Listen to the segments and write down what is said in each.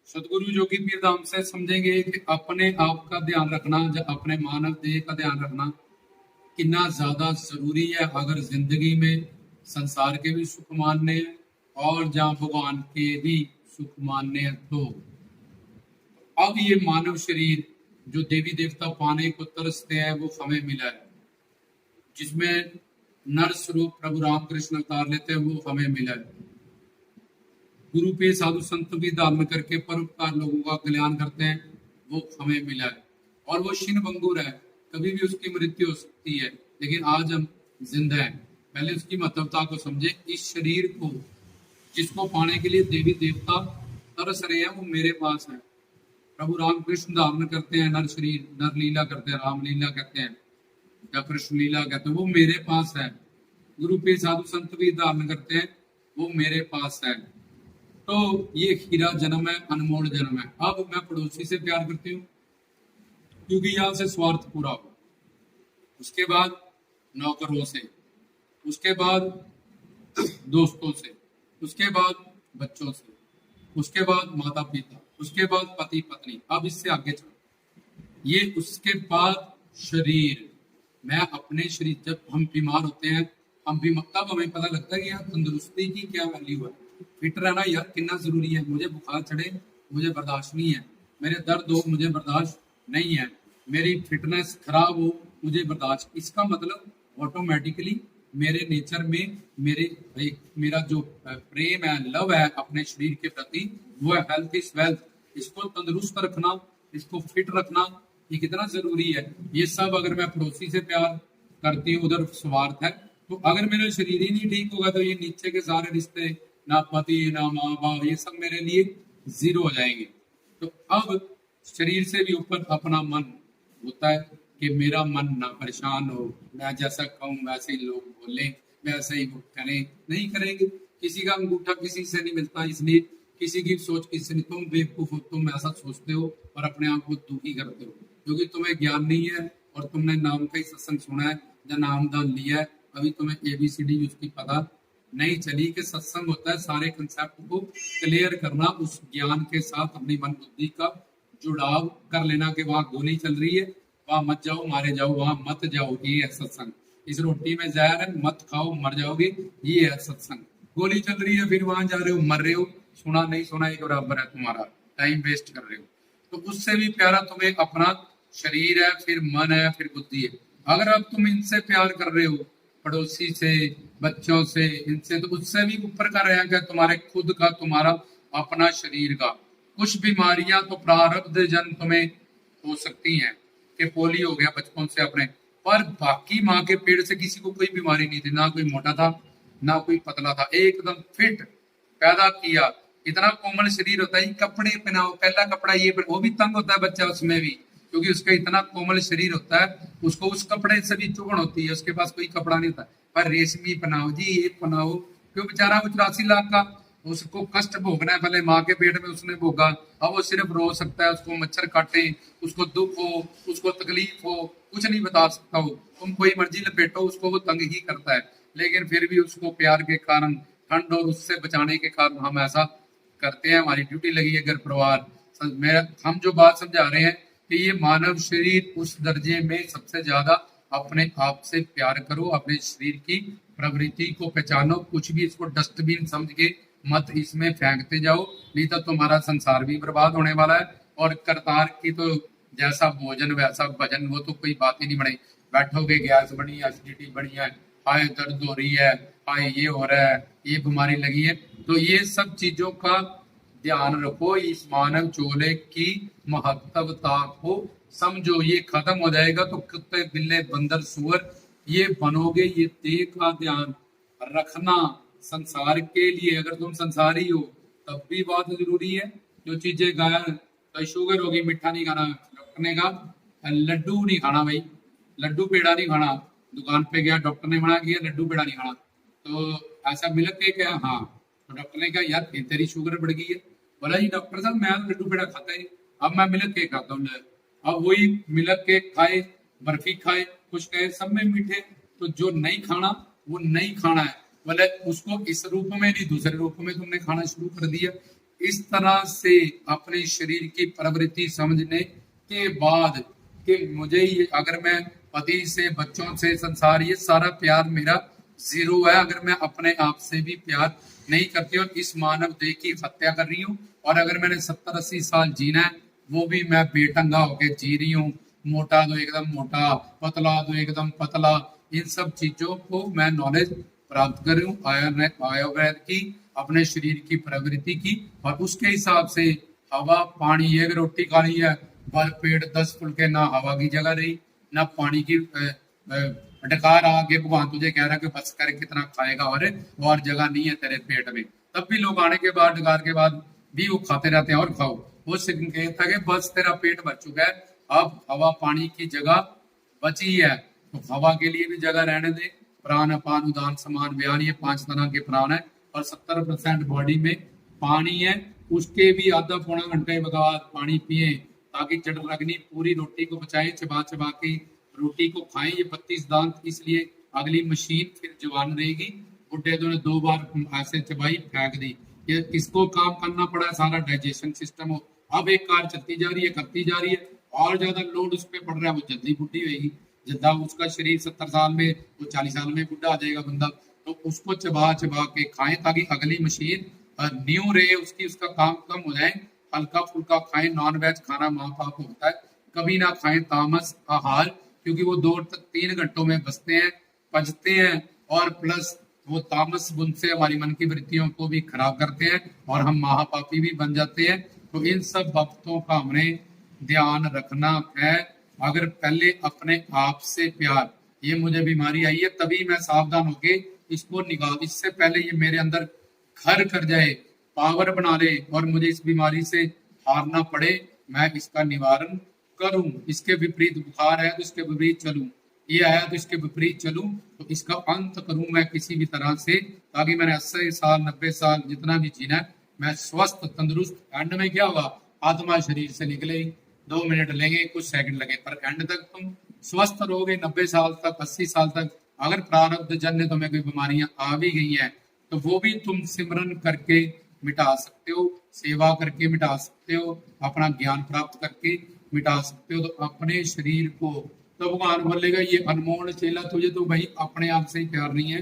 सतगुरु जोगी पीर धाम से समझेंगे कि अपने आप का ध्यान रखना या अपने मानव देह का ध्यान रखना कितना ज्यादा जरूरी है। अगर जिंदगी में संसार के भी सुख मानने हैं और जहाँ भगवान के भी सुख मानने हैं, तो अब ये मानव शरीर जो देवी देवता पाने को तरसते हैं वो हमें मिला है, जिसमें नर स्वरूप प्रभु रामकृष्ण अवतार लेते हैं वो हमें मिला है। गुरु पे साधु संत भी धारण करके परोपकार लोगों का कल्याण करते हैं वो हमें मिला है। और वो क्षीण भंगुर है, कभी भी उसकी मृत्यु हो सकती है, लेकिन आज हम जिंदा हैं। पहले उसकी महत्वता को समझे। इस शरीर को जिसको पाने के लिए देवी देवता तरस रहे हैं वो मेरे पास है। प्रभु रामकृष्ण धारण करते हैं नर शरीर, नर लीला करते हैं, राम लीला कहते हैं या कृष्ण लीला कहते हैं, वो मेरे पास है। गुरु पे साधु संत भी धारण करते हैं वो मेरे पास है। तो ये हीरा जन्म है, अनमोल जन्म है। अब मैं पड़ोसी से प्यार करती हूँ क्योंकि यहाँ से स्वार्थ पूरा हो, उसके बाद नौकरों से, उसके बाद दोस्तों से, उसके बाद बच्चों से, उसके बाद माता पिता, उसके बाद पति पत्नी, अब इससे आगे चलो ये उसके बाद शरीर। मैं अपने शरीर, जब हम बीमार होते हैं हम भी तब हमें पता लगता है कि यार तंदुरुस्ती की क्या वैल्यू है। फिट रहना यार कितना जरूरी है। मुझे बुखार चढ़े मुझे बर्दाश्त नहीं है, मेरे दर्द हो मुझे बर्दाश्त नहीं है, मेरी फिटनेस खराब हो मुझे बर्दाश्त। इसका मतलब ऑटोमेटिकली मेरे नेचर में मेरा जो प्रेम है, लव है अपने शरीर के प्रति, वो है हेल्थ इज वेल्थ। इसको तंदुरुस्त रखना, इसको फिट रखना, ये कितना जरूरी है। ये सब अगर मैं पड़ोसी से प्यार करती हूँ उधर स्वार्थ है, तो अगर मेरा शरीर ही नहीं ठीक होगा तो ये नीचे के सारे रिश्ते, ना पति ना माँ बाप, ये सब मेरे लिए जीरो हो जाएंगे। तो अब शरीर से भी ऊपर अपना मन होता है कि मेरा मन ना परेशान हो, मैं जैसा कहूँ वैसे ही लोग बोले, वैसे ही वो करें। नहीं करेंगे, किसी का अंगूठा किसी से नहीं मिलता, इसलिए किसी की सोच किसी ने, तुम बेवकूफ हो, तुम ऐसा सोचते हो और अपने आप को दुखी करते हो क्योंकि तुम्हें ज्ञान नहीं है और तुमने नाम का ही सत्संग सुना है या नाम दान लिया है। अभी तुम्हें ABCD उसकी पता नहीं चली कि सत्संग होता है सारे कंसेप्ट को क्लियर करना, उस ज्ञान के साथ अपनी मन बुद्धि का जुड़ाव कर लेना कि वहां गोली चल रही है, वहां मत जाओ मारे जाओ, वहां मत जाओ, ये है सत्संग। इस रोटी में जहर है, मत खाओ मर जाओगे, ये है सत्संग। गोली चल रही है फिर वहां जा रहे हो मर रहे हो, सुना नहीं सुना एक बराबर है, तुम्हारा टाइम वेस्ट कर रहे हो। तो उससे भी प्यारा तुम्हें अपना शरीर है, फिर मन है, फिर बुद्धि है। अगर अब तुम इनसे प्यार कर रहे हो, पड़ोसी से, बच्चों से, इनसे, तो उससे भी ऊपर का रहेगा तुम्हारे खुद का, तुम्हारा अपना शरीर का। कुछ बीमारियां तो प्रारब्ध जन्म तुम्हें हो सकती हैं कि पोलियो हो गया बचपन से अपने, पर बाकी माँ के पेट से किसी को कोई बीमारी नहीं थी, ना कोई मोटा था ना कोई पतला था, एकदम फिट पैदा किया। इतना कोमल शरीर होता है, कपड़े पहनाओ, पहला कपड़ा ये वो भी तंग होता है बच्चा उसमें भी, क्योंकि उसका इतना कोमल शरीर होता है, उसको उस कपड़े से भी चुभन होती है, उसके पास कोई कपड़ा नहीं होता। पर रेशमी पहनाओ जी, ये पहनाओ, क्यों बेचारा वो 84 लाख का उसको कष्ट भोगना है, पहले माँ के पेट में उसने भोगा, अब वो सिर्फ रो सकता है, उसको मच्छर काटे, उसको दुख हो, उसको तकलीफ हो, कुछ नहीं बता सकता हो, तुम कोई मर्जी लपेटो, उसको वो तंग ही करता है। लेकिन फिर भी उसको प्यार के कारण, ठंड और उससे बचाने के कारण हम ऐसा करते हैं, हमारी ड्यूटी लगी है घर परिवार। हम जो बात समझा रहे हैं कि ये मानव शरीर उस दर्जे में सबसे ज्यादा अपने आप से प्यार करो, अपने शरीर की प्रवृत्ति को पहचानो, कुछ भी इसको डस्टबिन समझ के मत इसमें फेंकते जाओ, नहीं तो तुम्हारा संसार भी बर्बाद होने वाला है। और करतार की तो जैसा भोजन वैसा भजन, वो तो कोई बात ही नहीं बनी। बैठोगे गैस बनी है, एसिडिटी बनी है, हाय दर्द हो रही है, हाय ये हो रहा है, ये बीमारी लगी है। तो ये सब चीजों का ध्यान रखो, इस मानव चोले की महत्वता को समझो। ये खत्म हो जाएगा तो कुत्ते बिल्ले बंदर सुअर ये बनोगे। ये देह का ध्यान रखना संसार के लिए, अगर तुम संसारी हो तब भी बहुत जरूरी है। जो चीजें गाया तो शुगर होगी, मीठा नहीं खाना, डॉक्टर ने कहा लड्डू नहीं खाना भाई, लड्डू पेड़ा नहीं खाना। दुकान पे गया, डॉक्टर ने मना किया लड्डू पेड़ा नहीं खाना, तो ऐसा मिल्क केक है, हाँ। तो डॉक्टर ने कहा यार फिर तेरी शुगर बढ़ गई है। बोला जी डॉक्टर साहब मैं लड्डू पेड़ा खाता है, अब मैं मिल्क केक खाता हूँ। अब वही मिल्क केक खाए, बर्फी खाए, कुछ कहे, सब में मीठे। तो जो नहीं खाना वो नहीं खाना है, बोले उसको इस रूप में नहीं दूसरे रूप में तुमने खाना शुरू कर दिया। इस तरह से अपने शरीर की प्रवृत्ति समझने के बाद कि मुझे ये, अगर मैं पति से, बच्चों से, संसार, ये सारा प्यार मेरा जीरो है, अगर मैं अपने आप से भी प्यार नहीं करती और इस मानव देह की हत्या कर रही हूँ, और अगर मैंने 70-80 साल जीना है वो भी मैं बेटंगा होके जी रही हूँ, मोटा तो एकदम मोटा, पतला तो एकदम पतला, इन सब चीजों को मैं नॉलेज प्राप्त करूं आयुर्वेद की, अपने शरीर की प्रवृत्ति की, और उसके हिसाब से हवा पानी, एक रोटी खानी है बस पेट 10 फुलके, ना हवा की जगह रही ना पानी की, डकार आगे भगवान तुझे कह रहा है कि बस कर, कितना खाएगा और जगह नहीं है तेरे पेट में, तब भी लोग आने के बाद, डकार के बाद भी वो खाते रहते हैं और खाओ, वो संकेत है कि बस तेरा पेट भर चुका है, अब हवा पानी की जगह बची है, तो हवा के लिए भी जगह रहने दे। प्राण अपान उदान समान व्यान, ये 5 तरह के प्राण है, और 70% बॉडी में पानी है, उसके भी आधा पौना घंटे बाद पानी पिए, ताकि जड़ अग्नि पूरी रोटी को बचाए, चबा चबा के रोटी को खाएं। ये 32 दांत इसलिए अगली मशीन फिर जवान रहेगी, बुढ़े तो ने 2 बार ऐसे चबाई फेंक दी, ये किसको काम करना पड़ा है, सारा डाइजेशन सिस्टम हो, अब एक कार चलती जा रही है, करती जा रही है, और ज्यादा लोड उस पर पड़ रहा है, वो जल्दी बुढ़ी होगी, जितना उसका शरीर 70 साल में, वो 40 साल में बुढ़ा आ जाएगा बंदा, तो उसको चबा चबा के खाएं ताकि अगली मशीन न्यू रहे उसकी, उसका काम कम हो जाए, हल्का फुल्का खाएं, नॉन वेज खाना महापाप होता है, कभी ना खाएं तामस आहार, क्योंकि वो 2-3 घंटों में बसते हैं, पचते हैं, और प्लस वो तामस गुण से हमारी मन की वृत्तियों को भी खराब करते हैं, और हम महापापी भी बन जाते हैं। तो इन सब बातों का हमें ध्यान रखना है। अगर पहले अपने आप से प्यार, ये मुझे बीमारी आई है तभी मैं सावधान होके इसको निकाल, इससे पहले ये मेरे अंदर घर कर जाए, पावर बना ले, और मुझे इस बीमारी से हारना पड़े, मैं इसका निवारण करूं, इसके विपरीत बुखार है तो इसके विपरीत चलूं, ये आया तो इसके विपरीत चलूं, तो इसका अंत करूं मैं किसी भी तरह से, ताकि मैंने 80 साल 90 साल जितना भी जीना है, मैं स्वस्थ तंदुरुस्त, एंड में क्या होगा, आत्मा शरीर से निकलेगी, 2 मिनट लेंगे, कुछ सेकंड लगे, पर एंड तक तुम स्वस्थ रहोगे, 90 साल तक, 80 साल तक। अगर प्रारब्ध जन्य तुम्हें कोई बीमारियां आ भी गई हैं तो वो भी तुम सिमरन करके मिटा सकते हो, सेवा करके मिटा सकते हो, अपना ज्ञान प्राप्त करके मिटा सकते हो। तो अपने शरीर को, तो भगवान बोलेगा ये अनमोल चेला, तुझे तो भाई अपने आप से ही प्यार नहीं है,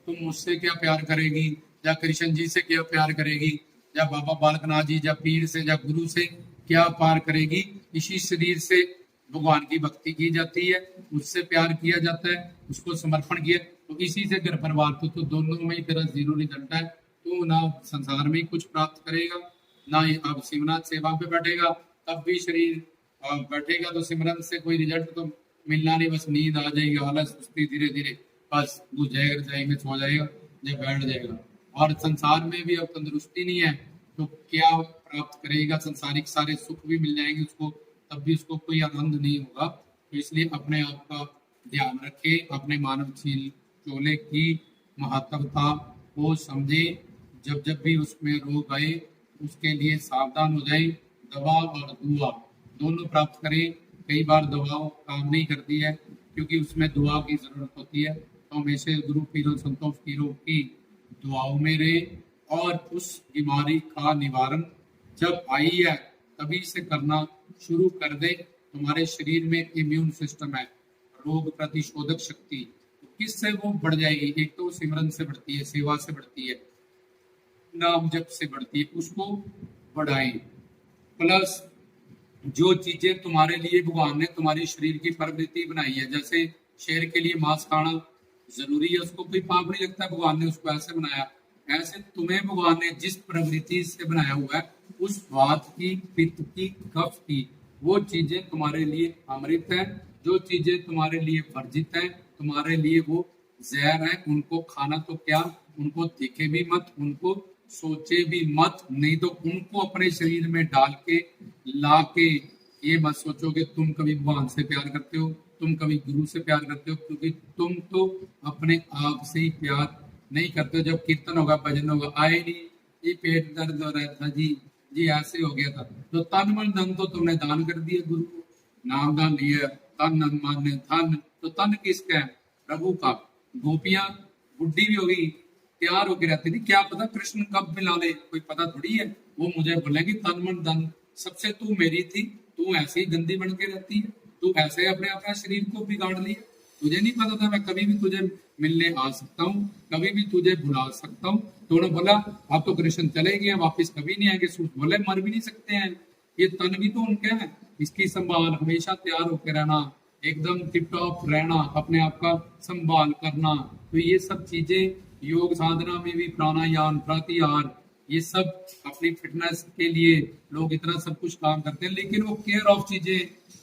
तुम मुझसे क्या प्यार करेगी, या कृष्ण जी से क्या प्यार करेगी, या बाबा बालकनाथ जी, या पीर से, या गुरु से क्या प्यार करेगी। इसी शरीर से भगवान की भक्ति की जाती है, उससे प्यार किया जाता है, उसको समर्पण किया, तो इसी से घर परिवार तो दोनों में ही तेरा जीरो रिजल्ट है। तो ना संसार में कुछ प्राप्त करेगा, ना ही अब शिवनाथ सेवा पे बैठेगा, तब भी शरीर बैठेगा तो सिमरन से कोई रिजल्ट तो मिलना नहीं, बस नींद आ जाएगी, आलस सुस्ती, धीरे धीरे बस बुझ जाएगा, जाएंगे सो जाएगा, जब बैठ जाएगा। और संसार में भी अब तंदुरुस्ती नहीं है तो क्या प्राप्त करेगा, संसारिक सारे सुख भी मिल जाएंगे उसको, तब भी उसको कोई आनंद नहीं होगा। तो इसलिए अपने आप का ध्यान रखे, अपने मानव चोले की महत्वता को समझे, जब जब भी उसमें रोग आए उसके लिए सावधान हो जाए, दवा और दुआ दोनों प्राप्त करें। कई बार दवाओं काम नहीं करती है क्योंकि उसमें दुआ की जरूरत होती है, तो हमेशा गुरु पीरों संतों पीरों की दुआओं में रहे, और उस बीमारी का निवारण जब आई है तभी से करना शुरू कर दे। तुम्हारे शरीर में इम्यून सिस्टम है, रोग प्रतिशोधक शक्ति, तो किससे वो बढ़ जाएगी, एक तो सिमरन से बढ़ती है, सेवा से बढ़ती है, नाम जप से बढ़ती है, उसको बढ़ाएं। प्लस जो चीजें तुम्हारे लिए भगवान ने तुम्हारी शरीर की प्रवृत्ति बनाई है, जैसे शेर के लिए मांस खाना जरूरी है, उसको कोई पाप नहीं लगता, भगवान ने उसको ऐसे बनाया, ऐसे तुम्हें भगवान ने जिस प्रवृत्ति से बनाया हुआ है, उस वात की, पित्त की, कफ की, वो चीजें तुम्हारे लिए अमृत है, जो चीजें तुम्हारे लिए वर्जित है, तुम्हारे लिए वो जहर है, उनको खाना तो क्या, उनको देखे भी मत, उनको सोचे भी मत, नहीं तो उनको अपने शरीर में डाल के ला के ये मत सोचो कि तुम कभी भगवान से प्यार करते हो, तुम कभी गुरु से प्यार करते हो, क्योंकि तुम तो अपने आप से ही प्यार नहीं करते हो। जब कीर्तन होगा, भजन होगा, आए नहीं, ये पेट दर्द हो रहा था जी ऐसे हो गया था, तो तन मन धन तो तुमने दान कर दिया, गुरु को नाम दान लिया, तन मन धन, तो तन किसका है, प्रभु का। गोपियां बुढ़ी भी होगी तैयार होकर रहती थी। क्या पता कृष्ण कब मिला ले, कोई पता थोड़ी है। वो मुझे बोलेंगे तन मन धन सबसे तू मेरी थी, तू ऐसे ही गंदी बन के रहती है, तू ऐसे अपने अपना शरीर को बिगाड़ लिया, तुझे नहीं पता था मैं कभी भी तुझे मिलने आ सकता हूँ, कभी भी तुझे बुला सकता हूँ। तो उन्होंने बोला अब तो कृष्ण चले गए, वापिस कभी नहीं आएंगे। सूत बोले मर भी नहीं सकते हैं, ये तन भी तो उनके हैं, इसकी संभाल हमेशा तैयार होकर रहना, एकदम टिप टॉप रहना, अपने आप का संभाल करना। तो ये सब चीजें योग साधना में भी प्राणायाम प्रत्याहार ये सब अपनी फिटनेस के लिए लोग इतना सब कुछ काम करते हैं, लेकिन वो केयर ऑफ चीजें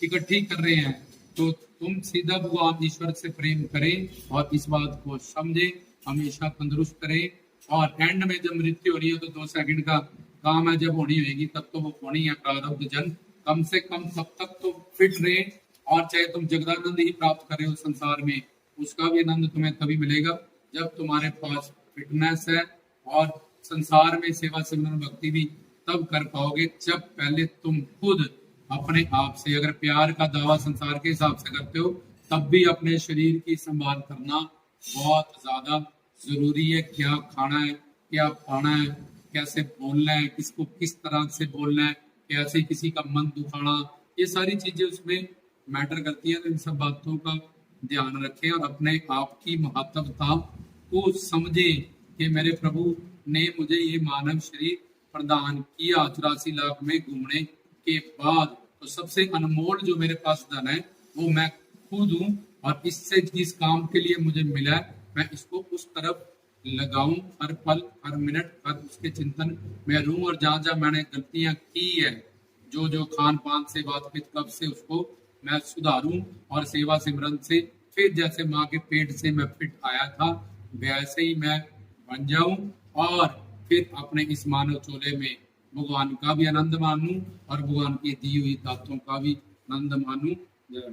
इकट्ठी कर रहे हैं। तो तुम सीधा भगवान ईश्वर से प्रेम करें और इस बात को समझे, हमेशा तंदुरुस्त करें। और एंड में जब मृत्यु होनी है तो 2 सेकंड का काम है, जब होनी होगी तब तो वो होनी है। प्रारब्ध जन कम से कम तब तक तो फिट रहे, और चाहे तुम जगदानंद ही प्राप्त करे हो संसार में, उसका भी आनंद तुम्हें तभी मिलेगा जब तुम्हारे पास फिटनेस है। और संसार में सेवा सिमरन भक्ति भी तब कर पाओगे जब पहले तुम खुद अपने आप से, अगर प्यार का दावा संसार के हिसाब से करते हो तब भी अपने शरीर की संभाल करना बहुत ज्यादा जरूरी है। क्या खाना है, क्या पाना है, कैसे बोलना है, किसको किस तरह से बोलना है, कैसे किसी का मन दुखाना, ये सारी चीजें उसमें मैटर करती हैं। तो इन सब बातों का ध्यान रखें और अपने आप की महत्वता को समझें कि मेरे प्रभु ने मुझे ये मानव शरीर प्रदान किया 84 लाख में घूमने के बाद, तो सबसे अनमोल जो मेरे पास धन है वो मैं खुद हूँ, और इससे जिस काम के लिए मुझे मिला है मैं इसको उस तरफ लगाऊं, हर पल हर मिनट हर उसके चिंतन में रहूं। और जहां जहां मैंने गलतियां की है, जो जो खान पान से बात कब से, उसको मैं सुधारूं, और सेवा सिमरन से फिर जैसे माँ के पेट से मैं फिट आया था वैसे ही मैं बन जाऊं, और फिर अपने इस मानव चोले में भगवान का भी आनंद मानूं और भगवान की दी हुई दातों का भी आनंद मानूं। जय